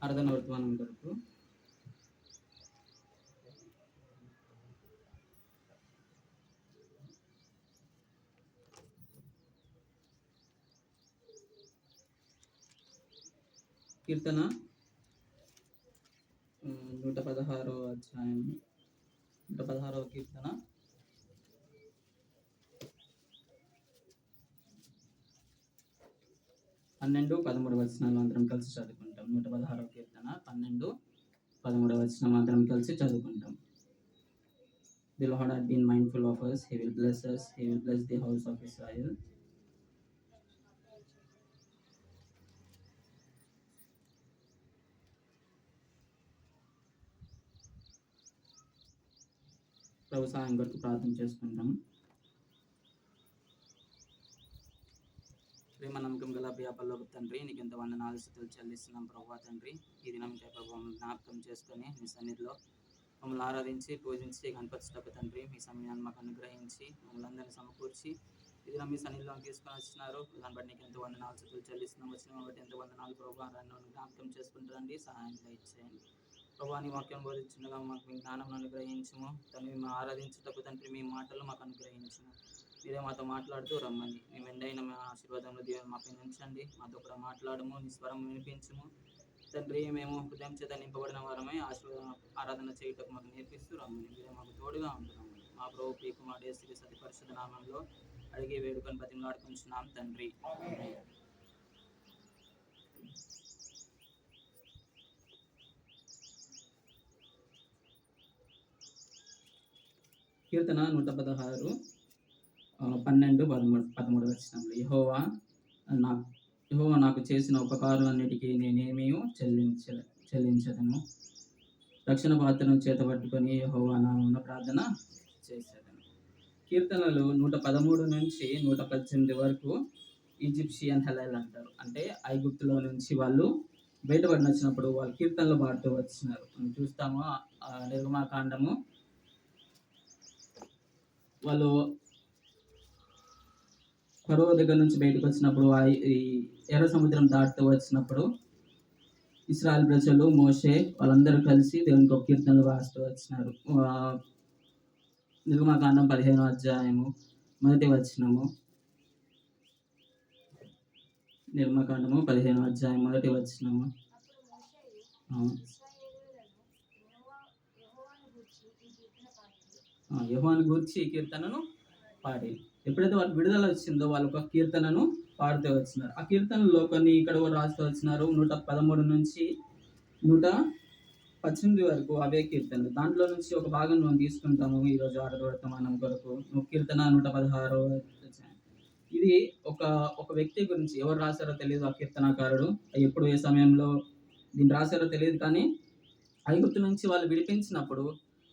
ఆరాధన వర్తమానం కొరకు కీర్తన 116వ అధ్యాయం 116వ కీర్తన 12-13 వచనాలు అందరం కలిసి చదువుకుంటాం. 116వ కీర్తన 12-13 వచనం అందరం కలిసి చదువుకుంటాం. The Lord had been mindful of us. He will bless us. He will bless the house of Israel. ప్రభు సాయం కొరకు ప్రార్థన చేసుకుంటాం. ప్రేమ నమ్మకం గల ప్రియాపల్లోకి తండ్రి, నీకు ఎంత వందనాలు స్తుతులు చెల్లిస్తున్నాం ప్రభు తండ్రి. ఈ దినంకై ప్రభు జ్ఞాపకం చేసుకొని మీ సన్నిధిలో మమ్మల్ని ఆరాధించి పూజించి కనపరచటకు తండ్రి మీ సమయాన్ని మాకు అనుగ్రహించి మమ్మల్ని అందరినీ సమకూర్చి ఇది మీ సన్నిధిలో తీసుకొని వచ్చినారు. దాన్ని బట్టి నీకు ఎంతో వందనాలు స్తుతులు చెల్లిస్తున్నాం. వచ్చిన బట్టి ఎంతో వందనాలు ప్రభు జ్ఞాపకం చేసుకుంటారండి. సహాయం దయచేయండి ప్రభు. నీ వాక్యం బోధించుండగా మాకు మీ జ్ఞానం అనుగ్రహించము. తండ్రి మేము ఆరాధించుటకు తండ్రి మీ మాటలు మాకు అనుగ్రహించము. మీరే మాతో మాట్లాడుతూ రమ్మని మేము ఎండైన మా ఆశీర్వాదంలో దేవుని మాపై ఉంచండి. మాతో కూడా మాట్లాడము, నీ స్వరం వినిపించము తండ్రి. మేము హృదయం చేత నింపబడిన వారమై ఆరాధన చేయుటకు మాకు నేర్పిస్తూ రమ్మని మీరే మాకు తోడుగా ఉంటున్నాము. మా ప్రభు ప్రియ కుమారుడు యేసు సతి పరిశుద్ధ నామంలో అడిగి వేడుకొని బతిమలాడుకుంటున్నాం తండ్రి. కీర్తన 116 12-13 వచనంలో యెహోవా నాకు చేసిన ఉపకారాలన్నిటికీ నేనేమీ చెల్లించదను. రక్షణ పాత్రను చేతపట్టుకొని యెహోవా నామమున ప్రార్థన చేసేదను. కీర్తనలు 113-118 వరకు ఈజిప్షియన్ హెలెల్ అంటారు. అంటే ఐగుప్తులో నుంచి వాళ్ళు బయటపడిన వచ్చినప్పుడు వాళ్ళు కీర్తనలు పాడుతూ వచ్చినారు. మనం చూస్తాము నిర్గమాకాండము వాళ్ళు ఫరో దగ్గర నుంచి బయటకు వచ్చినప్పుడు ఈ ఎర్ర సముద్రం దాటుతూ వచ్చినప్పుడు ఇశ్రాయేలు ప్రజలు మోషే వాళ్ళందరూ కలిసి దేవునికి ఒక కీర్తనలు రాస్తూ వచ్చినారు. నిర్గమాకాండం 15వ అధ్యాయము 1వ వచనము. నిర్గమాకాండము 15వ అధ్యాయం 1వ వచనము. యెహోవాను గూర్చి ఈ కీర్తనను పాడి ఎప్పుడైతే వాళ్ళకి విడుదల వచ్చిందో వాళ్ళు ఒక కీర్తనను పాడుతూ వచ్చినారు. ఆ కీర్తనలో కొన్ని ఇక్కడ కూడా రాస్తూ వచ్చినారు. 113-118 వరకు అవే కీర్తనలు. దాంట్లో నుంచి ఒక భాగం మనం తీసుకుంటాము ఈరోజు ఆరాధన కొరకు. కీర్తన 116. ఇది ఒక వ్యక్తి గురించి ఎవరు రాశారో తెలియదు. ఆ కీర్తనాకారుడు ఎప్పుడు ఏ సమయంలో దీన్ని రాశారో తెలియదు. కానీ ఐగుప్తు నుంచి వాళ్ళు విడిపించినప్పుడు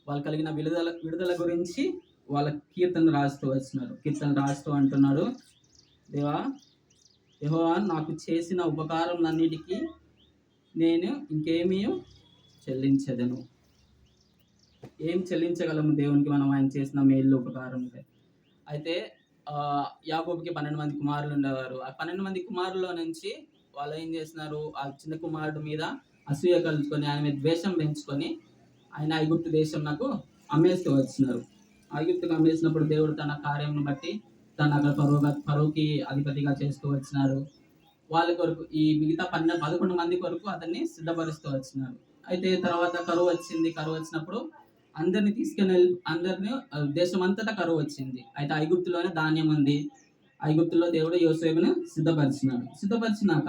వాళ్ళు కలిగిన విడుదల గురించి వాళ్ళ కీర్తన రాస్తూ వచ్చినారు. కీర్తన రాస్తూ అంటున్నాడు, దేవా యెహోవా నాకు చేసిన ఉపకారములన్నిటికీ నేను ఇంకేమీ చెల్లించదను. ఏం చెల్లించగలము దేవునికి మనం ఆయన చేసిన మేలు ఉపకారములే. అయితే యాకోబుకి 12 మంది కుమారులు ఉండేవారు. ఆ 12 మంది కుమారుల్లో నుంచి వాళ్ళు ఏం చేస్తున్నారు, ఆ చిన్న కుమారుడు మీద అసూయ కలుసుకొని ఆయన మీద ద్వేషం పెంచుకొని ఆయన ఐగుప్తు దేశం నాకు అమ్మేస్తూ వచ్చినారు. ఐగుప్తుకు అమ్మేసినప్పుడు దేవుడు తన కార్యంను బట్టి తను అక్కడ ఫరోకి అధిపతిగా చేస్తూ వచ్చినారు. వాళ్ళ కొరకు ఈ మిగతా 11 మంది కొరకు అతన్ని సిద్ధపరుస్తూ వచ్చినారు. అయితే తర్వాత కరువు వచ్చినప్పుడు అందరినీ అందరినీ దేశం అంతటా కరువు వచ్చింది. అయితే ఐగుప్తులోనే ధాన్యం ఉంది. ఐగుప్తులో దేవుడు యోసేపును సిద్ధపరిచినాక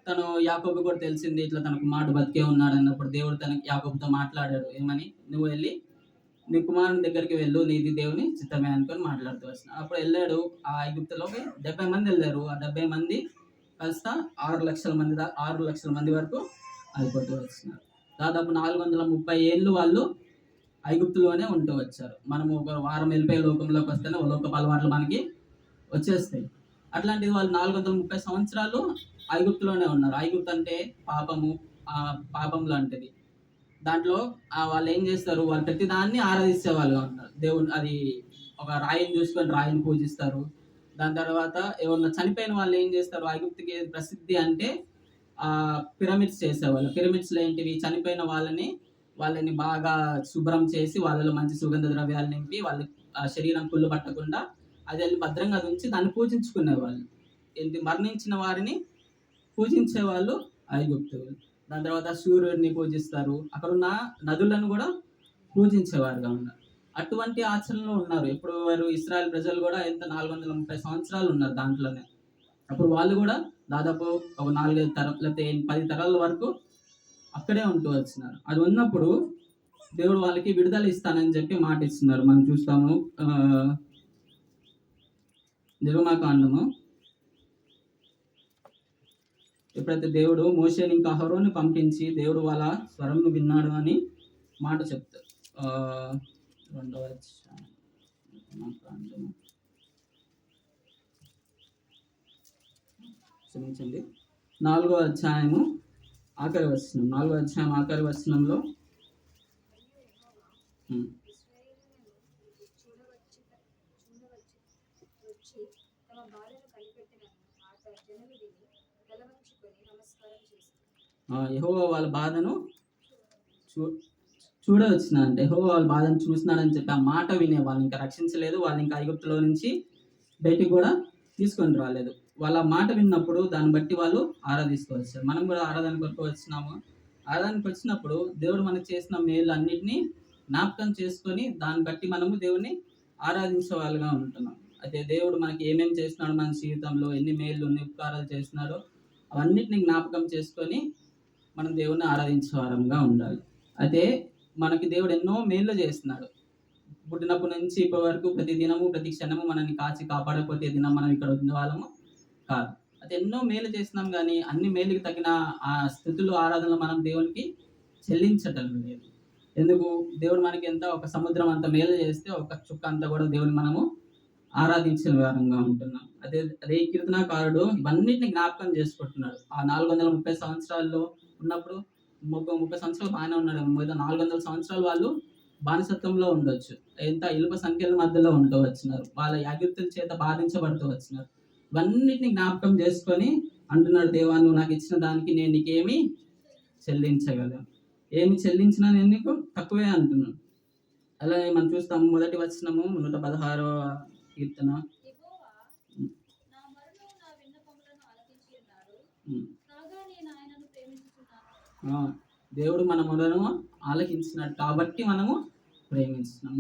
తను యాకోబు కూడా తెలిసింది ఇట్లా తన కుమారుడు బతికే ఉన్నాడు అన్నప్పుడు దేవుడు యాకోబుతో మాట్లాడాడు. ఏమని, నువ్వు వెళ్ళి నీ కుమారుని దగ్గరికి వెళ్ళు, నీది దేవుని చిత్తమే అనుకొని మాట్లాడుతూ వచ్చిన. అప్పుడు వెళ్ళాడు. ఆ ఐగుప్తులోకి 70 మంది వెళ్ళారు. ఆ 70 మంది కలిసి 6 లక్షల మంది వరకు అయిపోతూ వచ్చినారు. దాదాపు 430 ఏళ్ళు వాళ్ళు ఐగుప్తులోనే ఉంటూ వచ్చారు. మనము ఒక వారం వెళ్ళిపోయే లోకంలోకి వస్తేనే లోకపు అలవాట్లు మనకి వచ్చేస్తాయి. అట్లాంటిది వాళ్ళు 430 సంవత్సరాలు ఐగుప్తులోనే ఉన్నారు. ఐగుప్తు అంటే పాపం లాంటిది. దాంట్లో వాళ్ళు ఏం చేస్తారు, వాళ్ళు ప్రతి దాన్ని ఆరాధించే వాళ్ళుగా ఉంటారు. దేవుడు అది ఒక రాయిని చూసుకొని రాయిని పూజిస్తారు. దాని తర్వాత ఎవరన్నా చనిపోయిన వాళ్ళు ఏం చేస్తారు, ఐగుప్తుకి ప్రసిద్ధి అంటే పిరమిడ్స్ చేసేవాళ్ళు. పిరమిడ్స్‌లో ఏంటివి చనిపోయిన వాళ్ళని బాగా శుభ్రం చేసి వాళ్ళలో మంచి సుగంధ ద్రవ్యాలు నింపి వాళ్ళ శరీరం కుళ్ళు పట్టకుండా అది భద్రంగా అది ఉంచి దాన్ని పూజించుకునేవాళ్ళు. ఏంటి మరణించిన వారిని పూజించేవాళ్ళు ఐగుప్తులు. దాని తర్వాత సూర్యుడిని పూజిస్తారు. అక్కడున్న నదులను కూడా పూజించేవారుగా ఉన్నారు. అటువంటి ఆచరణలో ఉన్నారు. ఇప్పుడు వారు ఇశ్రాయేల్ ప్రజలు కూడా ఎంత 430 సంవత్సరాలు ఉన్నారు దాంట్లోనే. అప్పుడు వాళ్ళు కూడా దాదాపు ఒక 4, 5 తరం లేకపోతే 10 తరాల వరకు అక్కడే ఉంటూ వచ్చినారు. అది ఉన్నప్పుడు దేవుడు వాళ్ళకి విడుదల ఇస్తానని చెప్పి మాట ఇస్తున్నారు. మనం చూస్తాము నిర్గమాకాండము ఎప్పుడైతే దేవుడు మోషేని ఇంకా అహరోన్ని పంపించి దేవుడు వాళ్ళ స్వరంను విన్నాడు అని మాట చెప్తారు. 2వ క్షమించండి 4వ అధ్యాయము ఆఖరి వచనం 4వ అధ్యాయం ఆఖరి వచనంలో యెహోవా వాళ్ళ బాధను చూడవచ్చునంటే యెహోవా వాళ్ళ బాధను చూసినాడని చెప్పి ఆ మాట వినే వాళ్ళు ఇంకా రక్షించలేదు. వాళ్ళు ఇంకా ఐగుప్తులో నుంచి బయటికి కూడా తీసుకొని రాలేదు. వాళ్ళ మాట విన్నప్పుడు దాన్ని బట్టి వాళ్ళు ఆరాధిస్తూ వచ్చారు. మనం కూడా ఆరాధన కొరకు వచ్చినాము. ఆరాధనకు వచ్చినప్పుడు దేవుడు మనకు చేసిన మేలు అన్నిటినీ జ్ఞాపకం చేసుకొని దాన్ని బట్టి మనము దేవుని ఆరాధించే వాళ్ళుగా ఉంటున్నాం. అయితే దేవుడు మనకి ఏమేమి చేస్తున్నాడు మన జీవితంలో, ఎన్ని మేలు ఎన్ని ఉపకారాలు చేస్తున్నాడో అవన్నిటిని జ్ఞాపకం చేసుకొని మనం దేవుణ్ణి ఆరాధించే వారంగా ఉండాలి. అయితే మనకి దేవుడు ఎన్నో మేలు చేస్తున్నాడు. పుట్టినప్పటి నుంచి ఇప్పటి వరకు ప్రతి దినము ప్రతి క్షణము మనల్ని కాచి కాపాడకపోతే దినం మనం ఇక్కడ ఉన్న వాళ్ళము కాదు. అయితే ఎన్నో మేలు చేస్తున్నాం కానీ అన్ని మేలుకి తగిన ఆ స్థితిలో ఆరాధనలు మనం దేవునికి చెల్లించటం లేదు. ఎందుకు? దేవుడు మనకి ఎంత ఒక సముద్రం అంత మేలు చేస్తే ఒక చుక్క అంతా కూడా దేవుని మనము ఆరాధించిన వారంగా ఉంటున్నాం. అదే కీర్తనాకారుడు ఇవన్నిటిని జ్ఞాపకం చేసుకుంటున్నాడు. ఆ 430 సంవత్సరాల్లో ఉన్నప్పుడు 30 సంవత్సరాలు బాగానే ఉన్నాడు. 400 సంవత్సరాలు వాళ్ళు బానిసత్వంలో ఉండొచ్చు. ఎంత ఇలుప సంఖ్యల మధ్యలో ఉంటూ వచ్చినారు. వాళ్ళ ఐగుప్తుల చేత బాధించబడుతూ వచ్చినారు. ఇవన్నిటిని జ్ఞాపకం చేసుకొని అంటున్నాడు, దేవా నువ్వు నాకు ఇచ్చిన దానికి నేను నీకేమి చెల్లించగలను, ఏమి చెల్లించినా నేను నీకు తక్కువే అంటున్నాను. అలాగే మనం చూస్తాము మొదటి వచనము 116వ కీర్తన. దేవుడు మన మొదలను ఆలకించినాడు కాబట్టి మనము ప్రేమిస్తున్నాం.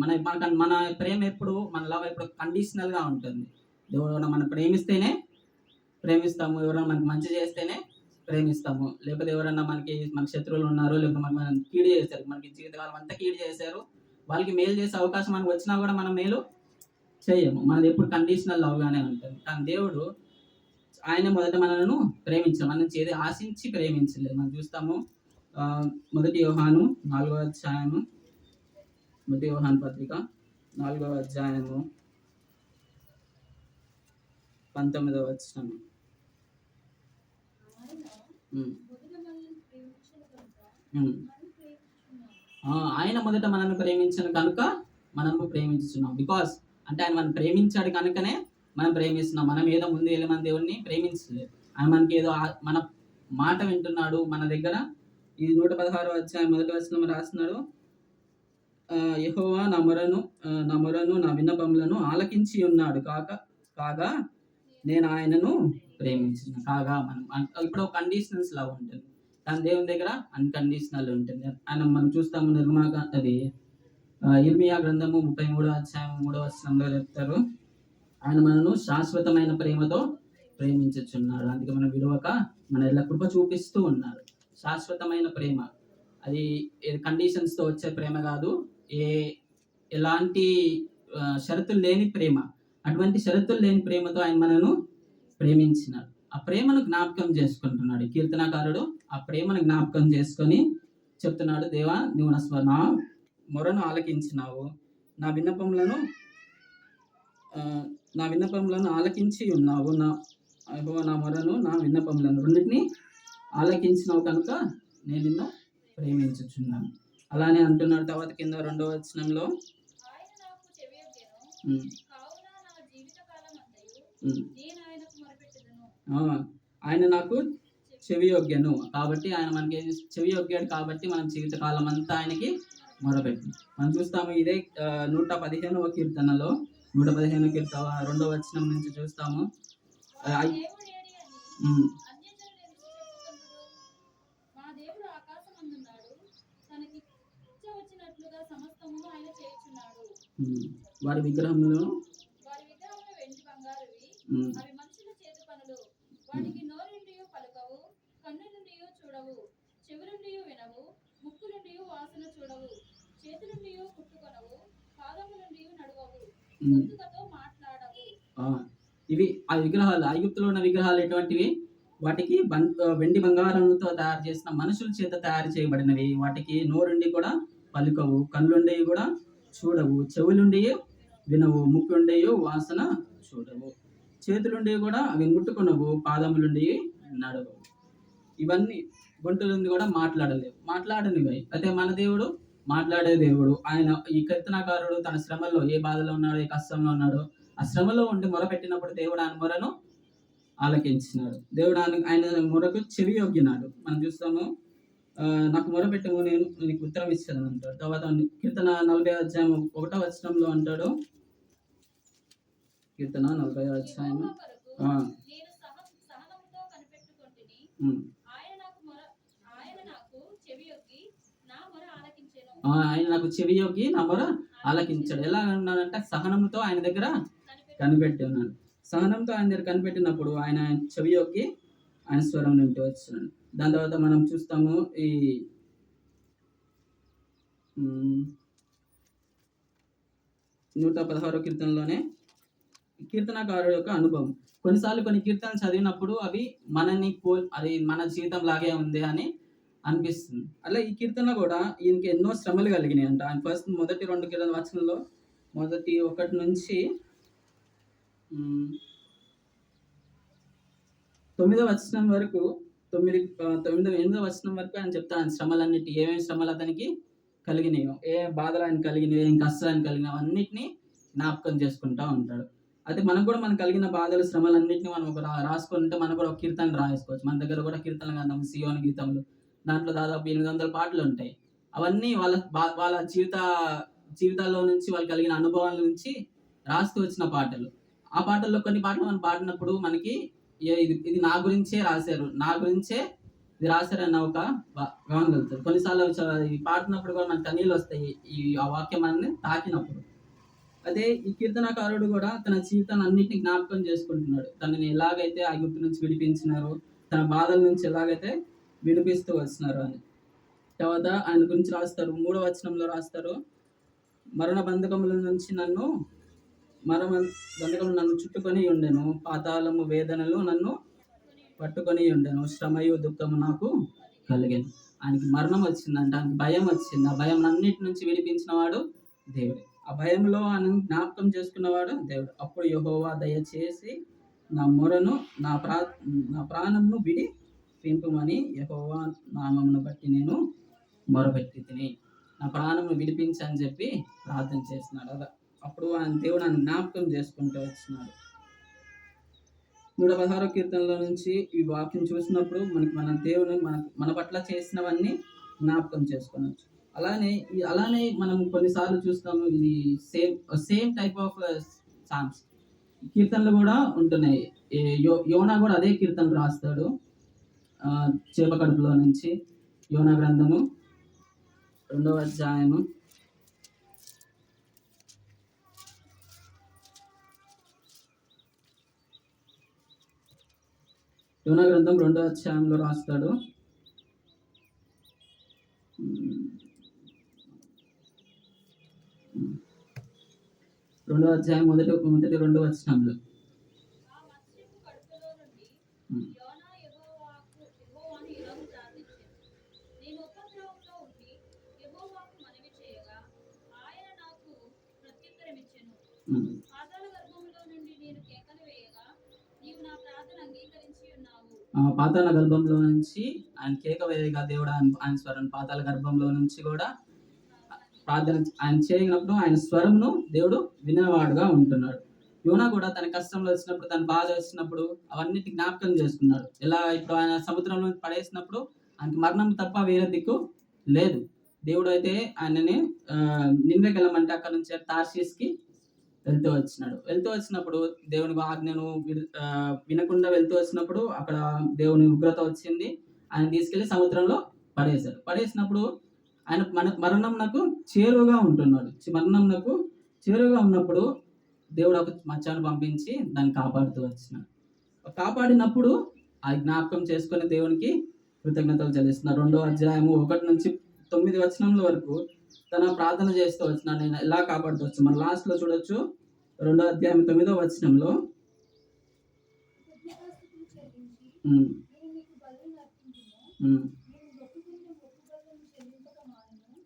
మన ప్రేమ ఎప్పుడు మనలా ఎప్పుడు కండిషనల్ గా ఉంటుంది. దేవుడు మనం ప్రేమిస్తేనే ప్రేమిస్తాము, ఎవరైనా మనకి మంచి చేస్తేనే ప్రేమిస్తాము. లేకపోతే ఎవరైనా మన శత్రువులు ఉన్నారు, లేకపోతే మనం కీడు చేశారు, మనకి జీవితకాలం అంతా కీడు చేశారు, వాళ్ళకి మేలు చేసే అవకాశం మనకు వచ్చినా కూడా మనం మేలు చేయము. మనది ఎప్పుడు కండిషనల్ లవ్గానే ఉంటుంది. కానీ దేవుడు ఆయన మొదట మనలను ప్రేమించాం, మన నుంచి ఏది ఆశించి ప్రేమించలేదు. మనం చూస్తాము మొదటి యోహాను 4వ అధ్యాయము, మొదటి యోహాను పత్రిక 4వ అధ్యాయము 19వ వచనం. ఆయన మొదట మనల్ని ప్రేమించను కనుక మనము ప్రేమించున్నాం. బికాస్ అంటే ఆయన మనం ప్రేమించాడు కనుకనే మనం ప్రేమిస్తున్నాం. మనం ఏదో ముందు వెళ్ళి మన దేవుడిని ప్రేమించలేదు. ఆయన మనకి ఏదో మన మాట వింటున్నాడు మన దగ్గర. ఇది 116వ అధ్యాయం మొదటి వచనం రాస్తున్నాడు, యెహోవా నా మొరను నా విన్నపములను ఆలకించి ఉన్నాడు కాగా నేను ఆయనను ప్రేమించిన. కాగా మనం ఇప్పుడు కండిషనల్స్ లా ఉంటుంది, కానీ దేవుని దగ్గర అన్కండిషనల్ ఉంటుంది. ఆయన మనం చూస్తాము ఇర్మియా గ్రంథము 33వ అధ్యాయం 3వ వచనంలో చెప్తారు, ఆయన మనను శాశ్వతమైన ప్రేమతో ప్రేమించుచున్నాడు, అందుకే మనం విడవక మన ఇలా కృప చూపిస్తూ ఉన్నాడు. శాశ్వతమైన ప్రేమ అది కండిషన్స్ తో వచ్చే ప్రేమ కాదు, ఎలాంటి షరతులు లేని ప్రేమ. అటువంటి షరతులు లేని ప్రేమతో ఆయన మనను ప్రేమించినాడు. ఆ ప్రేమను జ్ఞాపకం చేసుకుంటున్నాడు కీర్తనాకారుడు. ఆ ప్రేమను జ్ఞాపకం చేసుకొని చెప్తున్నాడు, దేవా నువ్వు నా మొరను ఆలకించినావు, నా విన్నపములను ఆలకించి ఉన్నావు, నా మొరను నా విన్నపములను రెండింటినీ ఆలకించినావు కనుక నేను నిన్ను ప్రేమించుచున్నాను. అలానే అంటున్నాడు తర్వాత కింద 2వ వచనంలో, ఆయన నాకు చెవియొగ్గెను. కాబట్టి ఆయన మనకి చెవియొగ్గాడు కాబట్టి మనం జీవితకాలం అంతా ఆయనకి మొరపెట్టాం. మనం చూస్తాము ఇదే 115వ కీర్తనలో 115 కీర్తన 2వ వచనం నుంచి చూస్తాము. మా ఆహ్, దేవుడు ఏడి అని హ్మ్. అన్యజనులు ఎందుకు చెప్పుకొందురు? మా దేవుడు ఆకాశమందున్నాడు. తనకిచ్చ వచ్చినట్లుగా సమస్తమును ఆయన చేయుచున్నాడు. హ్మ్. వారి విగ్రహములను వారి విగ్రహములు వెండి బంగారువి. హ్మ్. అవి మనుషుల చేతి పనులు. హ్మ్. వాటికి నోరుండియు పలుకవు, కన్నులుండియు చూడవు, చెవులుండియు వినవు, ముక్కులుండియు వాసన చూడవు, చేతులుండియు కుట్టుకొనవు, పాదములుండియు నడువవు, హ్మ్. గొంతుకతో మాట్లాడవు. ఆ! ఇవి ఆ విగ్రహాలు ఐగుప్తులో ఉన్న విగ్రహాలు ఎటువంటివి? వాటికి వెండి బంగారంతో తయారు చేసిన మనుషుల చేత తయారు చేయబడినవి. వాటికి నోరుండి కూడా పలుకవు, కళ్ళుండి కూడా చూడవు, చెవులుండి వినవు, ముక్కుండి వాసన చూడవు, చేతులుండి కూడా అవి ముట్టుకొనవు, పాదములుండి నడవవు. ఇవన్నీ గొంతులుండి కూడా మాట్లాడలేవు, మాట్లాడనివి. అయితే మన దేవుడు మాట్లాడే దేవుడు. ఆయన ఈ కీర్తనకారుడు తన శ్రమల్లో ఏ బాధలో ఉన్నాడో, ఏ కష్టంలో ఉన్నాడో, ఆ శ్రమలో ఉండి మొరపెట్టినప్పుడు దేవుడు ఆయన మొరను ఆలకించినాడు. దేవుడు ఆయన మొరకు చెవియొగ్గినాడు. మనం చూస్తాము నాకు మొరపెట్టుము నేను నీకు ఉత్తరం ఇచ్చేదను అంటాడు. తర్వాత కీర్తన 40 అధ్యాయం 1వ వచనంలో అంటాడు. కీర్తన 40 అధ్యాయం యెహోవా కొరకు ఆ, నేను సహనముతో కనిపెట్టుకొంటిని. ఉమ్. ఆయన నాకు చెవియొగ్గి నా మొర ఆలకించెను. ఆయన నాకు చెవియొగ్గి నా మొర ఆలకించాడు. ఎలా ఉన్నాడంటే సహనంతో ఆయన దగ్గర కనిపెట్టు కనిపెట్టి ఉన్నాడు. సహనంతో ఆయన దగ్గర కనిపెట్టినప్పుడు ఆయన చెవియొగ్గి ఆయన స్వరం నుండి వచ్చినాడు. దాని తర్వాత మనం చూస్తాము ఈ ఉమ్, 116 కీర్తనలోనే కీర్తనకారుడు యొక్క అనుభవం. కొన్నిసార్లు కొన్ని కీర్తనలు చదివినప్పుడు అవి మనని అది మన జీవితం లాగే ఉంది అని అనిపిస్తుంది. అలా ఈ కీర్తన కూడా ఈయనకి ఎన్నో శ్రమలు కలిగినాయి అంట. ఆయన మొదటి 2 కీర్తన వచనంలో మొదటి 1 నుంచి 9వ వచనం వరకు 8వ వచనం వరకు ఆయన చెప్తాడు ఆయన శ్రమలన్నిటి ఏమేమి శ్రమలు అతనికి కలిగినాయో, ఏ బాధలు ఆయన కలిగినాయో, ఏం కష్టాలు ఆయన కలిగినాయో అన్నిటినీ జ్ఞాపకం చేసుకుంటా ఉంటాడు. అయితే మనకు కూడా మనకు కలిగిన బాధలు శ్రమలన్నింటినీ మనం ఒక రాసుకుంటే మనం కూడా ఒక కీర్తన రాసుకోవచ్చు. మన దగ్గర కూడా కీర్తన గ్రంథం సియోను గీతములు దాంట్లో దాదాపు 800 పాటలు ఉంటాయి. అవన్నీ వాళ్ళ జీవితాల్లో నుంచి వాళ్ళు కలిగిన అనుభవాల నుంచి రాస్తూ వచ్చిన పాటలు. ఆ పాటల్లో కొన్ని పాటలు మనం పాడినప్పుడు మనకి ఇది నా గురించే రాశారు, నా గురించే ఇది రాశారన్న ఒక భావన కలుగుతుంది. కొన్నిసార్లు ఈ పాడినప్పుడు కూడా మనకు కన్నీళ్ళు వస్తాయి ఆ వాక్యం మనల్ని తాకినప్పుడు. అదే ఈ కీర్తనకారుడు కూడా తన జీవితాన్ని అన్నింటినీ జ్ఞాపకం చేసుకుంటున్నాడు. తనని ఎలాగైతే ఆ గుర్తు నుంచి విడిపించినారో, తన బాధల నుంచి ఎలాగైతే విడిపిస్తూ వచ్చినారు అని. తర్వాత ఆయన గురించి రాస్తారు. 3వ వచనంలో రాస్తారు, మరణ బంధకముల నుంచి నన్ను చుట్టుకొని ఉండెను, పాతాళము వేదనలు నన్ను పట్టుకొని ఉండెను, శ్రమయు దుఃఖము నాకు కలిగాను. ఆయనకి మరణం వచ్చిందంట, ఆయనకి భయం వచ్చింది. ఆ భయం అన్నిటి నుంచి విడిపించిన వాడు దేవుడే. ఆ భయంలో ఆయన జ్ఞాపకం చేసుకున్నవాడు దేవుడు. అప్పుడు యెహోవా దయచేసి నా మొరను నా ప్రాణమును విడిపింపుమని యెహోవా నామమును బట్టి నేను మొరపెట్టి తిని నా ప్రాణమును విడిపించి అని చెప్పి ప్రార్థన చేస్తున్నాడు. అప్పుడు ఆయన దేవుడు ఆయన జ్ఞాపకం చేసుకుంటూ వచ్చినాడు. 116 కీర్తనలో నుంచి ఈ వాక్యం చూసినప్పుడు మన దేవుని మన పట్ల చేసినవన్నీ జ్ఞాపకం చేసుకోవచ్చు. అలానే మనం కొన్నిసార్లు చూస్తాము, ఇది సేమ్ టైప్ ఆఫ్ సాంగ్స్ కీర్తనలు కూడా ఉంటున్నాయి. యోనా కూడా అదే కీర్తనలు రాస్తాడు. చేప కడుపులో నుంచి యోనా గ్రంథము 2వ అధ్యాయము యోనా గ్రంథం 2వ అధ్యాయంలో రాస్తాడు. 2వ అధ్యాయం మొదటి 2 వచనంలో పాతాళ గర్భంలో నుంచి ఆయన కేక వేయగా దేవుడు ఆయన స్వరం పాతాళ గర్భంలో నుంచి కూడా ప్రార్థన ఆయన చేయనప్పుడు ఆయన స్వరమును దేవుడు వినేవాడుగా ఉంటున్నాడు. యోనా కూడా తన కష్టంలో వచ్చినప్పుడు, తన బాధ వచ్చినప్పుడు అవన్నిటి జ్ఞాపకం చేసుకున్నాడు. ఎలా ఇప్పుడు ఆయన సముద్రంలో పడేసినప్పుడు ఆయనకి మరణం తప్ప వేరే దిక్కు లేదు. దేవుడైతే ఆయనని నినివేకెళ్ళమంటే అక్కడి నుంచి తార్షీష్‌కి వెళ్తూ వచ్చినప్పుడు దేవుని ఆజ్ఞను వినకుండా వెళ్తూ వచ్చినప్పుడు అక్కడ దేవుని ఉగ్రత వచ్చింది. ఆయన తీసుకెళ్ళి సముద్రంలో పడేశారు. పడేసినప్పుడు ఆయన మరణంనకు చేరువగా ఉంటున్నాడు. మరణంనకు చేరువగా ఉన్నప్పుడు దేవుడు ఒక మచ్చను పంపించి దాన్ని కాపాడుతూ వచ్చినాడు. కాపాడినప్పుడు ఆ జ్ఞాపకం చేసుకొని దేవునికి కృతజ్ఞతలు చెల్లిస్తున్నారు. 2వ అధ్యాయము 1-9 వచనముల వరకు తన ప్రార్థన చేస్తూ వచ్చినాడు. నేను ఎలా కాపాడుతూ వచ్చు. మన లాస్ట్‌లో చూడొచ్చు. 2వ అధ్యాయం 9వ వచనంలో కృతజ్ఞతాస్తుతులు చెల్లించి హ్మ్. నేను నీకు బలులు అర్పింతును. హ్మ్. నేను మొక్కుకున్న మొక్కుబడులను చెల్లింపక మానను.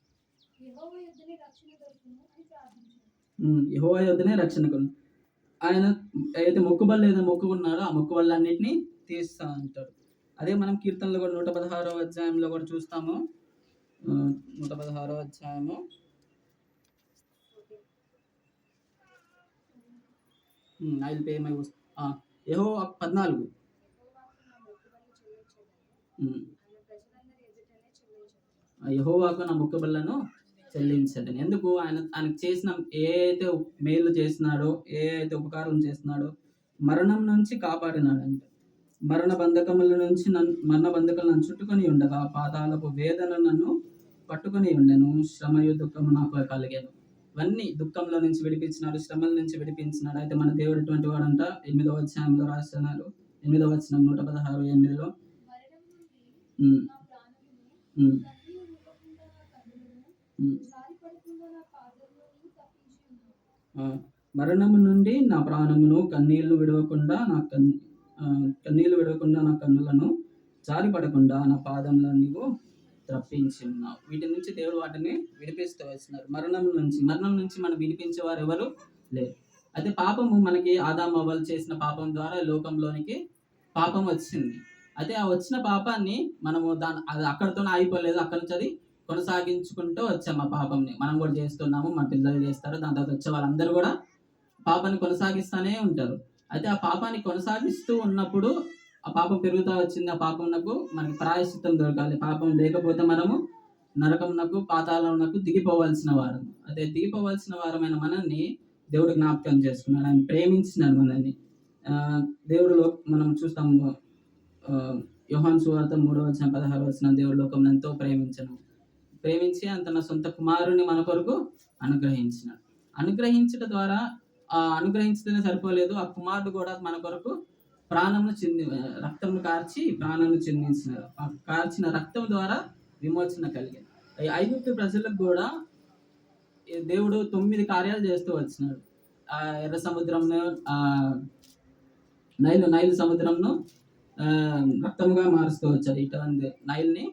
యెహోవా యొద్దనే రక్షణ దొరుకును అని ప్రార్థించాను. యెహోవా యొద్దనే రక్షణ కొను. ఆయన ఏదైతే మొక్కుబడులు ఏదో మొక్కుకున్నాడో ఆ మొక్కుబడులన్నిటిని తీరుస్తా ఉంటాడు. అదే మనం కీర్తనలో కూడా 116వ అధ్యాయంలో కూడా చూస్తాము. 116వ అధ్యాయము ఐ విల్ పే మై యెహోవా 14 యెహోవాకు నా మొక్కుబడులు చెల్లించెదను. హ్మ్. ఆయన ప్రజలందరి ఎదుటనే చెల్లించెదను. యెహోవాకు నా మొక్కుబడులను చెల్లించదని. ఎందుకు? ఆయనకు చేసిన ఏదైతే మేలు చేసినాడో, ఏదైతే ఉపకారం చేసినాడో మరణం నుంచి కాపాడినాడంట. మరణ బంధకముల నుంచి మరణ బంధకాలు నన్ను చుట్టుకొని ఉండగా పాతాళపు వేదన నన్ను పట్టుకొని ఉండెను. శ్రమయు దుఃఖము నాకు కలిగాను. ఇవన్నీ దుఃఖంలో నుంచి విడిపించినాడు, శ్రమల నుంచి విడిపించినాడు. అయితే మన దేవుడు ఎటువంటి వాడంట? 8వ అధ్యాయంలో రాస్తున్నారు. 8వ వచనం 116:8లో మరణం నుండి హ్మ్. నా ప్రాణమును, హ్మ్. కన్నీరు విడవకుండా నా కన్నులను, హ్మ్. జారి పడకుండా నా పాదములను తప్పించి ఉన్నావు. మరణము నుండి నా ప్రాణమును, కన్నీళ్లు విడవకుండా నా కన్నులను, జారి పడకుండా నా పాదములను నీవు తప్పించి ఉన్నావు. వీటి నుంచి దేవుడు వాటిని విడిపిస్తూ వచ్చినారు. మరణం నుంచి మనం విడిపించేవారు ఎవరు లేరు. అయితే పాపము మనకి ఆదాము అవ్వలు చేసిన పాపం ద్వారా లోకంలోనికి పాపం వచ్చింది. అయితే ఆ వచ్చిన పాపాన్ని మనము అది అక్కడితోనే ఆగిపోలేదు. అక్కడి నుంచి అది కొనసాగించుకుంటూ వచ్చాము. ఆ పాపంని మనం కూడా చేస్తున్నాము, మన పిల్లలు చేస్తారు. దాని తర్వాత వచ్చే వాళ్ళందరూ కూడా పాపాన్ని కొనసాగిస్తూనే ఉంటారు. అయితే ఆ పాపాన్ని కొనసాగిస్తూ ఉన్నప్పుడు ఆ పాపం పెరుగుతూ వచ్చింది. ఆ పాపమునకు మనకి ప్రాయశ్చిత్తం దొరకాలి. పాపం లేకపోతే మనము నరకమునకు, పాతాళమునకు దిగిపోవాల్సిన వారం. అదే దిగిపోవాల్సిన వారమైన మనల్ని దేవుడు జ్ఞాపకం చేసుకున్నాడు. ఆయన ప్రేమించినాడు మనల్ని. దేవుడిలో మనం చూస్తాము. యోహాను సువార్త 3వ అధ్యాయం 16వ వచనం దేవుడు లోకమును ఎంతో ప్రేమించి తన సొంత కుమారుని మన కొరకు అనుగ్రహించినాడు. అనుగ్రహించడం ద్వారా అనుగ్రహించడమే సరిపోలేదు. ఆ కుమారుడు కూడా మన కొరకు రక్తమును కార్చి ప్రాణమును చిందించినారు. ఆ కార్చిన రక్తం ద్వారా విమోచన కలిగింది. ఈ ఐగుప్తు ప్రజలకు కూడా దేవుడు 9 కార్యాలు చేస్తూ వచ్చినాడు. ఆ ఎర్ర సముద్రంను, నైలు సముద్రంను రక్తముగా మారుస్తూ వచ్చాడు. ఇటువంటి నైల్ని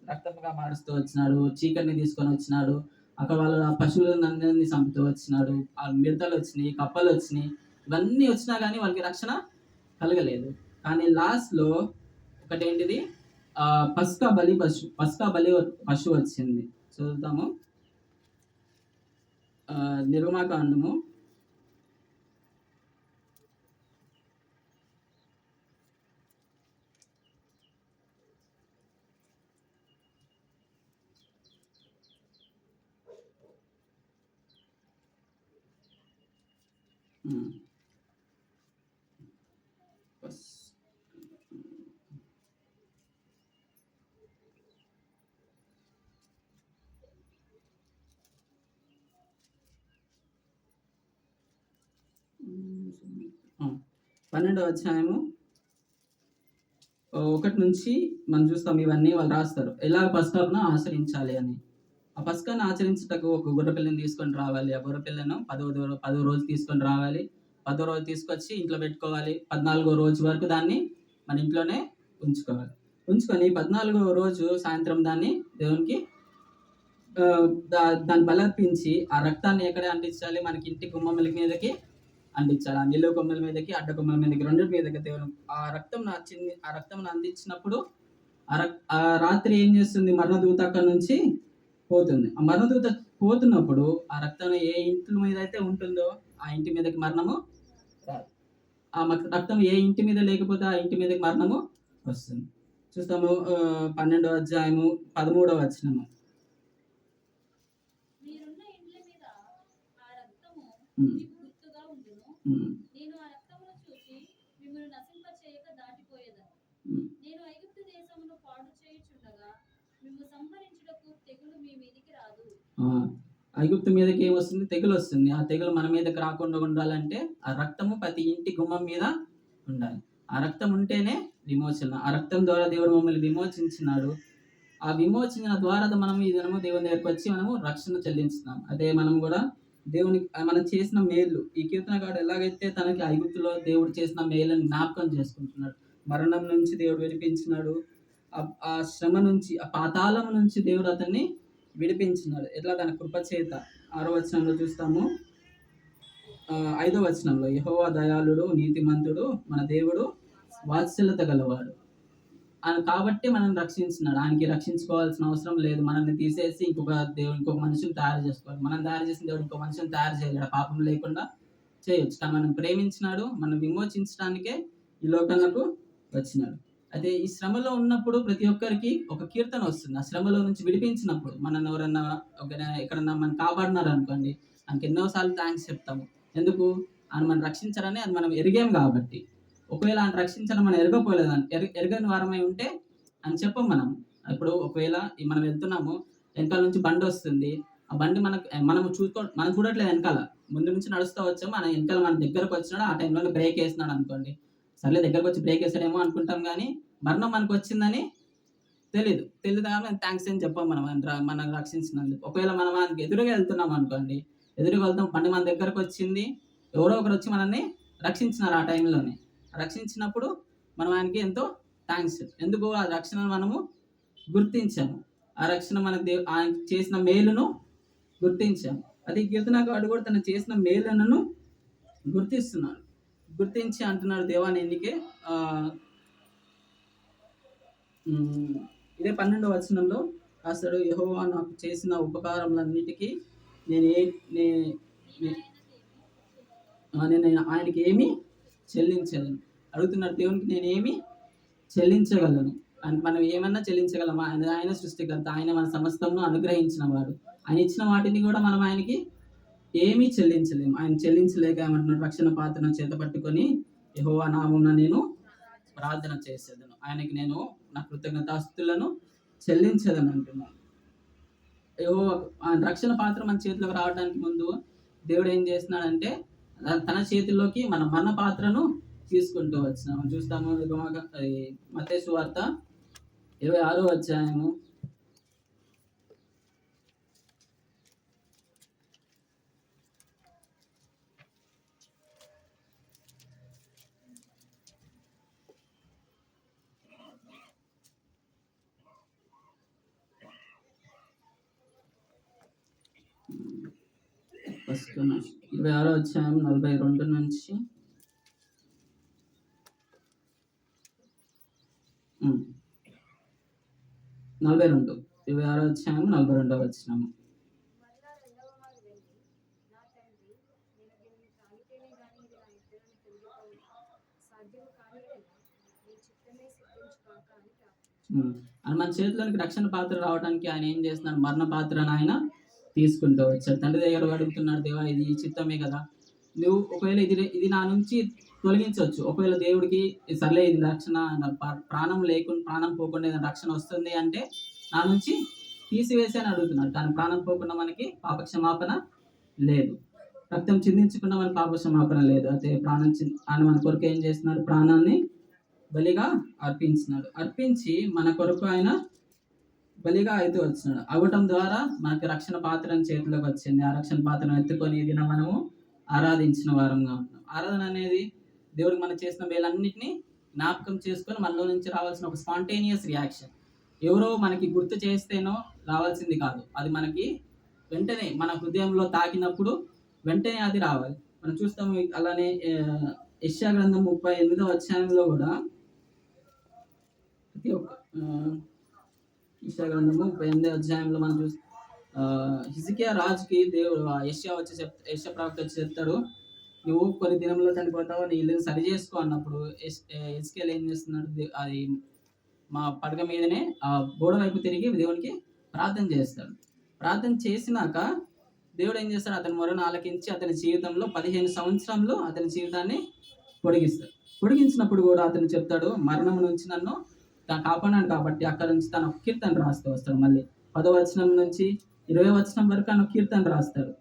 రక్తముగా మారుస్తూ వచ్చినాడు. చీకటిని తీసుకొని వచ్చినాడు. అక్కడ వాళ్ళ పశువులందరినీ చంపుతూ వచ్చినాడు. ఆ మిడతలు వచ్చినాయి, కప్పలు వచ్చినాయి. ఇవన్నీ వచ్చినా కానీ వాళ్ళకి రక్షణ కలగలేదు. కానీ లాస్ట్లో ఒకటేంటిది, పస్కా బలి పశువు వచ్చింది. చూద్దాము. నిర్గమాకాండము 12వ అధ్యాయము 1 నుంచి మనం చూస్తాం. ఇవన్నీ వాళ్ళు రాస్తారు. ఎలా పస్కాను ఆచరించాలి అని. ఆ పస్కాను ఆచరించుటకు ఒక గొర్రెపిల్లని తీసుకొని రావాలి. ఆ గొర్రెపిల్లను 10వ రోజు తీసుకొని రావాలి. 10వ రోజు తీసుకొచ్చి ఇంట్లో పెట్టుకోవాలి. 14వ రోజు వరకు దాన్ని మన ఇంట్లోనే ఉంచుకొని 14వ రోజు సాయంత్రం దాన్ని దేవునికి దాన్ని బలర్పించి ఆ రక్తాన్ని ఎక్కడ అంటించాలి? మనకి ఇంటి గుమ్మముల మీదకి అంటించాలి. ఆ నిలువు కొమ్మల మీదకి, అడ్డ కొమ్మల మీదకి, రెండింటి మీదకి దేవుడు ఆ రక్తం అందించినప్పుడు ఆ రాత్రి ఏం చేస్తుంది? మరణదూత అక్కడి నుంచి పోతుంది. ఆ మరణదూత పోతున్నప్పుడు ఆ రక్తం ఏ ఇంటి మీద అయితే ఉంటుందో ఆ ఇంటి మీదకి మరణము రాదు. ఆ రక్తం ఏ ఇంటి మీద లేకపోతే ఆ ఇంటి మీదకి మరణము వస్తుంది. చూస్తాము 12వ అధ్యాయము 13వ వచనము. మీరున్న ఇండ్ల మీద ఆ రక్తము హ్మ్. మీకు గుర్తుగా ఉండును. హ్మ్. నేను ఆ రక్తమును చూసి మిమ్మల్ని నశింపచేయక దాటిపోయేదను. హ్మ్. నేను ఐగుప్తు దేశమును పాడు చేయుచుండగా మిమ్ము సంహరించుటకు తెగులు మీ మీదికి రాదు. ఆ! ఐగుప్తు మీదకి ఏమొస్తుంది? తెగులొస్తుంది. ఆ తెగులు మన మీదకి రాకుండా ఉండాలంటే ఆ రక్తము ప్రతి ఇంటి గుమ్మం మీద ఉండాలి. ఆ రక్తం ఉంటేనే విమోచన. ఆ రక్తం ద్వారా దేవుడు మమ్మల్ని విమోచించినాడు. ఆ విమోచన ద్వారా మనం ఈ దినము దేవుని దగ్గరకొచ్చి మనము రక్షణ చెల్లించుతున్నాం. అదే మనం గూడా మనం చేసిన మేలు ఈ కీర్తనకారుడు ఎలాగైతే తనకి ఐగుప్తులో దేవుడు చేసిన మేలుని జ్ఞాపకం చేసుకుంటున్నాడు. మరణం నుంచి దేవుడు విడిపించినాడు. ఆ శ్రమ నుంచి, ఆ పాతాళం నుంచి దేవుడు అతన్ని విడిపించినాడు. ఎట్లా? తన కృప చేత. 6వ వచనంలో చూస్తాము. 5వ వచనంలో యెహోవా దయాళుడు, నీతిమంతుడు, మన దేవుడు వాత్సల్యత గలవాడు. కాబట్టి మనల్ని రక్షించినాడు. ఆయనకి రక్షించుకోవాల్సిన అవసరం లేదు. మనల్ని తీసేసి ఇంకొక మనిషిని తయారు చేసుకోవాలి. మనం తయారు చేసిన దేవుడు ఇంకో మనిషిని తయారు చేయలేడు. పాపం లేకుండా చేయొచ్చు. కానీ మనం ప్రేమించినాడు. మనం విమోచించడానికే ఈ లోకంలోకి వచ్చినాడు. అయితే ఈ శ్రమలో ఉన్నప్పుడు ప్రతి ఒక్కరికి ఒక కీర్తన వస్తుంది. ఆ శ్రమలో నుంచి విడిపించినప్పుడు మనల్ని ఎవరన్నా ఎక్కడన్నా మనం కాపాడినారనుకోండి, ఆయనకి ఎన్నో సార్లు థాంక్స్ చెప్తాము. ఎందుకు? ఆయన మనల్ని రక్షించారని అది మనం ఎరిగాం కాబట్టి. ఒకవేళ ఆయన రక్షించడం మనం ఎరగపోలేదని ఎరగని వారమై ఉంటే అని చెప్పం మనం. ఇప్పుడు ఒకవేళ మనం వెళ్తున్నాము, వెనకాల నుంచి బండొస్తుంది. ఆ బండి మనం చూడట్లేదు వెనకాల. ముందు నుంచి నడుస్తా వచ్చాము. ఆయన వెనకాల మన దగ్గరకు వచ్చినాడు. ఆ టైంలోనే బ్రేక్ ఏసినాడు అనుకోండి. సర్లే దగ్గరకొచ్చి బ్రేక్ ఏసాడేమో అనుకుంటాం గానీ, మరణం మనకొచ్చిందని తెలీదు. తెలీదు కాబట్టి థాంక్స్ అని చెప్పం మనం. మనల్ని రక్షించినందుకు. ఒకవేళ మనం ఆయనకి ఎదురుగా వెళ్తున్నాం అనుకోండి. ఎదురుగా వెళ్తాం, బండి మన దగ్గరకొచ్చింది. ఎవరో ఒకరొచ్చి మనల్ని రక్షించినారు ఆ టైంలోనే. రక్షించినప్పుడు మనం ఆయనకి ఎంతో థాంక్స్. ఎందుకు? ఆ రక్షణను మనము గుర్తించాము. ఆ రక్షణ ఆయన చేసిన మేలును గుర్తించాము. అది కీర్తనకారుడు కూడా తను చేసిన మేలులను గుర్తిస్తున్నాడు. గుర్తించి అంటున్నాడు, దేవా నేను నీకే ఇదే 12వ వచనంలో రాస్తాడు, యెహోవా నాకు చేసిన ఉపకారములన్నిటికీ నేను నేను ఆయనకి ఏమి చెల్లించగలను. అడుగుతున్నాడు దేవునికి, నేనేమి చెల్లించగలను. మనం ఏమన్నా చెల్లించగలమా? ఆయన సృష్టికర్త. ఆయన మన సమస్తమును అనుగ్రహించిన వాడు. ఆయన ఇచ్చిన వాటిని కూడా మనం ఆయనకి ఏమీ చెల్లించలేము. ఆయన చెల్లించలేక ఏమంటున్నాడు, రక్షణ పాత్రను చేత పట్టుకొని యెహోవా నామమున నేను ప్రార్థన చేసేదను. ఆయనకి నేను నా కృతజ్ఞతాస్తుతులను చెల్లించేదని అంటున్నాను. ఆయన రక్షణ పాత్ర మన చేతిలోకి రావడానికి ముందు దేవుడు ఏం చేస్తున్నాడంటే తన చేతిలోకి మన మరణ పాత్రను తీసుకుంటూ వచ్చినాము. చూస్తాము మత్తయి సువార్త 26వ అధ్యాయము 26వ అధ్యాయం 42 నుంచి 42. 26వ అధ్యాయం 42వ వచనము. మరలా రెండవ మారు వెళ్ళి, నా తండ్రి, నేను దీనిని తాగితేనే గాని ఇది నా యుద్ధలను తొలగిపోవు సాధ్యము కాని ఎడల నీ చిత్తమే సిద్ధించుగాక అని ప్రార్థించాను. అని మన చేతిలోనికి రక్షణ పాత్ర రావడానికి ఆయన ఏం చేస్తున్నాడు? మరణ పాత్రను ఆయన తీసుకుంటూ వచ్చాడు. తండ్రి దగ్గర అడుగుతున్నాడు, దేవా ఇది ఈ చిత్తమే కదా, నువ్వు ఒకవేళ ఇది నా నుంచి తొలగించవచ్చు. ఒకవేళ దేవుడికి సర్లే ఇది రక్షణ, ప్రాణం పోకుండా ఏదైనా రక్షణ వస్తుంది అంటే నా నుంచి తీసివేసి అని అడుగుతున్నాడు. కానీ ప్రాణం పోకుండా మనకి పాపక్షమాపణ లేదు. రక్తం చిందించకుండా మనకి పాపక్షమాపణ లేదు. అయితే ఆయన మన కొరకు ఏం చేస్తున్నాడు? ప్రాణాన్ని బలిగా అర్పించినాడు. అర్పించి మన కొరకు ఆయన బలిగా అయితే వచ్చినాడు. అవ్వటం ద్వారా మనకి రక్షణ పాత్రను చేతిలోకి వచ్చింది. ఆ రక్షణ పాత్రను ఎత్తుకొని ఇది మనము ఆరాధించిన వారంగా ఉన్నాం. ఆరాధన అనేది దేవుడికి మనం చేసిన మేలన్నిటినీ జ్ఞాపకం చేసుకొని మనలో నుంచి రావాల్సిన ఒక స్పాంటేనియస్ రియాక్షన్. ఎవరో మనకి గుర్తు చేస్తేనో రావాల్సింది కాదు. అది మనకి వెంటనే మన హృదయంలో తాకినప్పుడు వెంటనే అది రావాలి. మనం చూస్తాము. అలానే యెషయా గ్రంథం 38వ అధ్యాయంలో కూడా ప్రతి ఒక్క యెషయా గ్రంథము 38వ అధ్యాయంలో మనం హిజ్కియా రాజుకి దేవుడు యెషయా ప్రవక్త వచ్చి చెప్తాడు, నువ్వు కొన్ని దినంలో చనిపోతావు. నీ ఇల్లుని సరి చేసుకో అన్నప్పుడు ఎజ్కేల్ ఏం చేస్తున్నాడు? అది మా పడక మీదనే గోడ వైపు తిరిగి దేవునికి ప్రార్థన చేస్తాడు. ప్రార్థన చేసినాక దేవుడు ఏం చేస్తాడు? అతని మొరను ఆలకించి అతని జీవితంలో 15 సంవత్సరంలో అతని జీవితాన్ని పొడిగిస్తాడు. పొడిగించినప్పుడు కూడా అతను చెప్తాడు, మరణం నుంచి నన్ను కాపాడాడు కాబట్టి అక్కడ నుంచి తను ఒక కీర్తన రాస్తూ వస్తాడు. మళ్ళీ 10వ వచనం నుంచి 20వ వచనం వరకు ఆయన కీర్తన రాస్తాడు.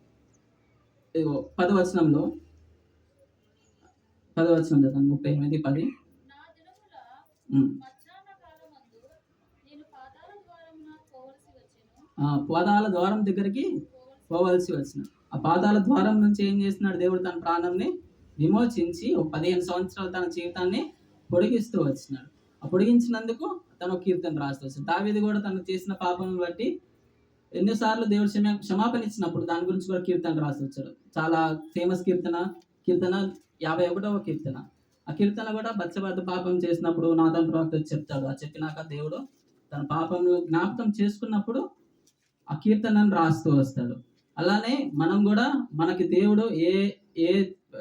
ఇదిగో 10వ వచనంలో 10వ వచనం చదవండి. 38, 10. నా దినముల ఉమ్. మధ్యాహ్న కాలమందు నేను పాతాళ ద్వారమున పోవలసి వచ్చెను. పాతాళ ద్వారం దగ్గరికి పోవలసి వచ్చిన ఆ పాతాళ ద్వారం నుంచి ఏం చేస్తున్నాడు? దేవుడు తన ప్రాణంని విమోచించి ఒక 15 సంవత్సరాలు తన జీవితాన్ని పొడిగిస్తూ వచ్చినాడు. ఆ పొడిగించినందుకు తను ఒక కీర్తన రాస్తూ వచ్చాడు. దావీదు కూడా తను చేసిన పాపం బట్టి ఎన్నోసార్లు దేవుడు క్షమాపణ ఇచ్చినప్పుడు దాని గురించి కూడా కీర్తన రాసి వచ్చాడు. చాలా ఫేమస్ కీర్తన 51వ కీర్తన. ఆ కీర్తన కూడా బత్షెబతో పాపం చేసినప్పుడు నాతాను ప్రవక్త వచ్చి చెప్తాడు. ఆ చెప్పినాక దేవుడు తన పాపంలో జ్ఞాపకం చేసుకున్నప్పుడు ఆ కీర్తనను రాస్తూ వస్తాడు. అలానే మనం కూడా మనకి దేవుడు ఏ ఏ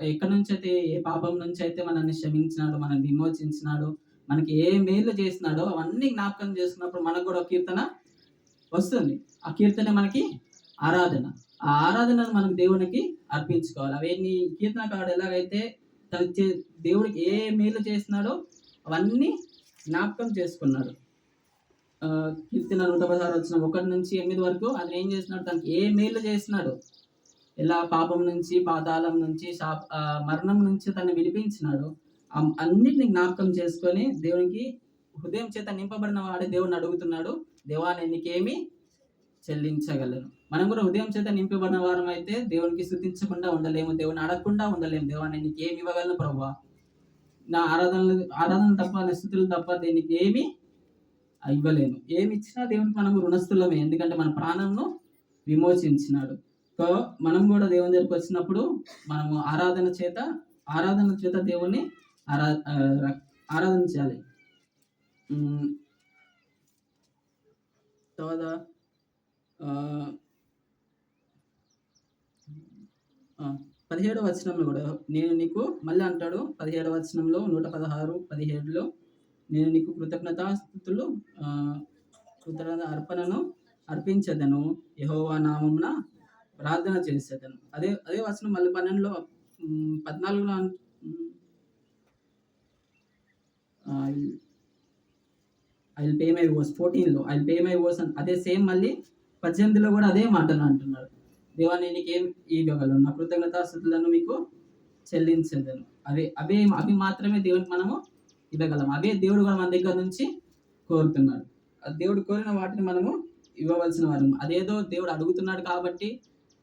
ఎక్కడి నుంచి అయితే ఏ పాపం నుంచి అయితే మనల్ని క్షమించినాడు, మనల్ని విమోచించినాడు, మనకి ఏ మేలు చేసినాడో అవన్నీ జ్ఞాపకం చేసుకున్నప్పుడు మనకు కూడా ఒక కీర్తన వస్తుంది. ఆ కీర్తన మనకి ఆరాధన. ఆ ఆరాధనను మనకు దేవునికి అర్పించుకోవాలి. అవన్నీ కీర్తనకారుడు ఎలాగైతే దేవుడికి ఏ మేలు చేసినాడో అవన్నీ జ్ఞాపకం చేసుకున్నాడు. కీర్తన 116 వచనం 1 నుంచి 8 వరకు అతను ఏం చేసినాడు? తనకి ఏ మేలు చేసినాడు, ఎలా పాపం నుంచి, పాతాళం నుంచి, మరణం నుంచి తను విడిపించినాడు, అన్నిటిని జ్ఞాపకం చేసుకొని దేవునికి హృదయం చేత నింపబడిన వాడే దేవుడిని అడుగుతున్నాడు, దేవా నేను నీకేమి చెల్లించగలను. మనం కూడా హృదయం చేత నింపబడిన వారం అయితే దేవునికి స్తుతించకుండా ఉండలేము, దేవుని అడగకుండా ఉండలేము. దేవా నేను నీకు ఏమి ఇవ్వగలను ప్రభువా? నా ఆరాధన తప్ప, నా స్తుతులు తప్ప దేనికి ఏమి ఇవ్వలేను. ఏమి ఇచ్చినా దేవునికి మనము రుణస్థులమే, ఎందుకంటే మన ప్రాణంను విమోచించినాడు. సో మనం కూడా దేవుని దగ్గరికి వచ్చినప్పుడు మనము ఆరాధన చేత దేవుణ్ణి ఆరాధించాలి. తర్వాత 17వ వచనంలో కూడా నేను నీకు మళ్ళీ అంటాడు. 17వ వచనంలో 116, 17లో నేను నీకు కృతజ్ఞతాస్తుతులు అర్పణను అర్పించదను, యెహోవా నామమున ప్రార్థన చేసేదను. అదే వచనం మళ్ళీ 12లో 14లో I will pay my vows. 14లో I will pay my vows అని అదే సేమ్ మళ్ళీ 18లో కూడా అదే మాటను అంటున్నాడు. దేవా నేను నీకేం ఇవ్వగలను, నా కృతజ్ఞతాస్తుతులను మీకు చెల్లించదను. అవి మాత్రమే దేవునికి మనము ఇవ్వగలం. అవే దేవుడు కూడా మన దగ్గర నుంచి కోరుతున్నాడు. దేవుడు కోరిన వాటిని మనము ఇవ్వవలసిన వారు. అదేదో దేవుడు అడుగుతున్నాడు కాబట్టి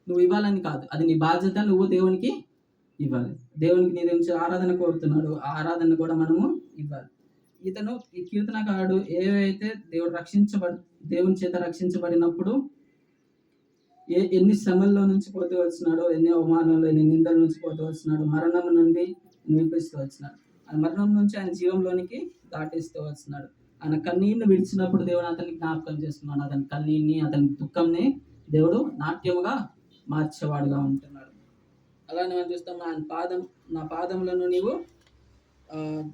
నువ్వు ఇవ్వాలని కాదు, అది నీ బాధ్యత. నువ్వు దేవునికి ఇవ్వాలి. దేవునికి నీ నుంచి ఆరాధన కోరుతున్నాడు, ఆ ఆరాధన కూడా మనము ఇవ్వాలి. ఈ కీర్తనకారుడు ఏవైతే దేవుని చేత రక్షించబడినప్పుడు ఎన్ని శ్రమల్లో నుంచి పోతూ వచ్చినాడో, ఎన్ని అవమానాలు, ఎన్ని నిందల నుంచి పోతూ వచ్చినాడు, మరణం నుండి వినిపిస్తూ వచ్చినాడు. ఆ మరణం నుంచి ఆయన జీవంలోనికి దాటిస్తూ వచ్చినాడు. ఆయన కన్నీరుని విడిచినప్పుడు దేవుడు అతన్ని జ్ఞాపకం చేస్తున్నాడు. అతని కన్నీరుని, అతని దుఃఖంని దేవుడు నాట్యముగా మార్చేవాడుగా ఉంటున్నాడు. అలానే మనం చూస్తాం, నా పాదములను నీవు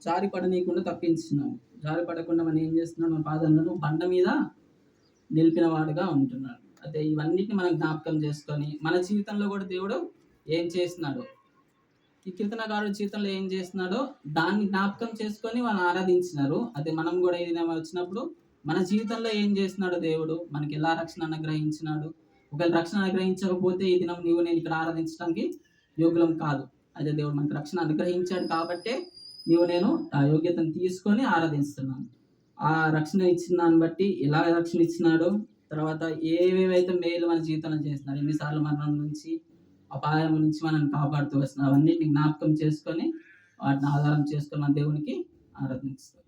జారిపడనీయకుండా తప్పించినావు. జారిపడకుండా మనం ఏం చేస్తున్నాడు? మన పాదములను బండ మీద నిలిపిన వాడుగా ఉంటున్నాడు. అయితే ఇవన్నిటిని మనం జ్ఞాపకం చేసుకొని మన జీవితంలో కూడా దేవుడు ఏం చేస్తున్నాడో, ఈ కీర్తనకారుడు జీవితంలో ఏం చేస్తున్నాడో దాన్ని జ్ఞాపకం చేసుకొని వాళ్ళు ఆరాధించినారు. అదే మనం కూడా ఏదైనా వచ్చినప్పుడు మన జీవితంలో ఏం చేస్తున్నాడో, దేవుడు మనకి ఎలా రక్షణ అనుగ్రహించినాడు. ఒకవేళ రక్షణ అనుగ్రహించకపోతే ఈ దినం నేను ఇక్కడ ఆరాధించడానికి యోగ్యం కాదు. అదే దేవుడు మనకు రక్షణ అనుగ్రహించాడు కాబట్టే నేను ఆ యోగ్యతను తీసుకొని ఆరాధిస్తున్నాను. ఆ రక్షణ ఇచ్చిన దాన్ని బట్టి ఎలా రక్షణ ఇచ్చినాడో, తర్వాత ఏవేవైతే మేలు మన జీవితంలో చేస్తున్నారు, ఎన్నిసార్లు మరణం నుంచి, అపాయం నుంచి మనల్ని కాపాడుతూ వస్తున్నారు, అవన్నిటిని జ్ఞాపకం చేసుకొని వాటిని ఆధారం చేసుకొని మన దేవునికి ఆరాధిస్తాం.